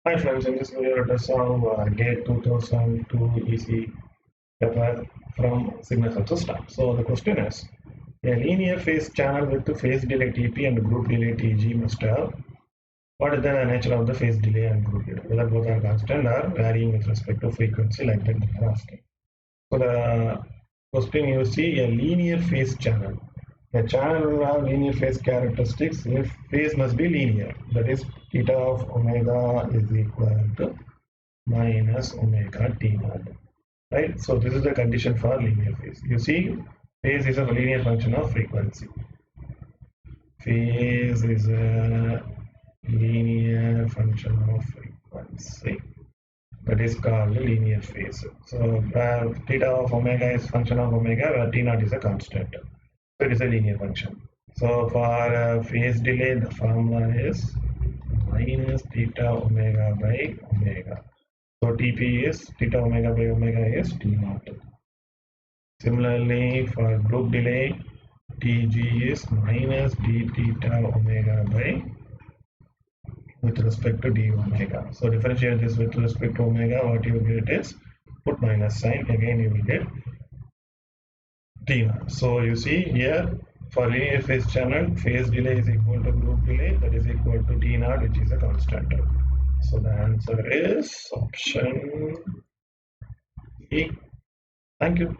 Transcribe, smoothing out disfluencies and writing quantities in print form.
Hi friends, in this video let us solve GATE 2002 EC paper from Signal System. So the question is, a linear phase channel with phase delay TP and group delay TG must have, what is the nature of the phase delay and group delay? Whether both are constant or varying with respect to frequency, like that they are asking. So the question, you see a linear phase channel. A channel will have linear phase characteristics if phase must be linear. That is, theta of omega is equal to minus omega t naught. Right? So this is the condition for linear phase. You see, phase is a linear function of frequency. Phase is a linear function of frequency. That is called linear phase. So where theta of omega is function of omega, where t naught is a constant. So it is a linear function. So for phase delay, the formula is minus theta omega by omega. So Tp is theta omega by omega is T naught. Similarly, for group delay, Tg is minus d theta omega by with respect to d omega. So differentiate this with respect to omega, what you get is put minus sign, again you will get T naught. So you see here for linear phase channel, phase delay is equal to group delay, that is equal to T naught, which is a constant. So the answer is option E. Thank you.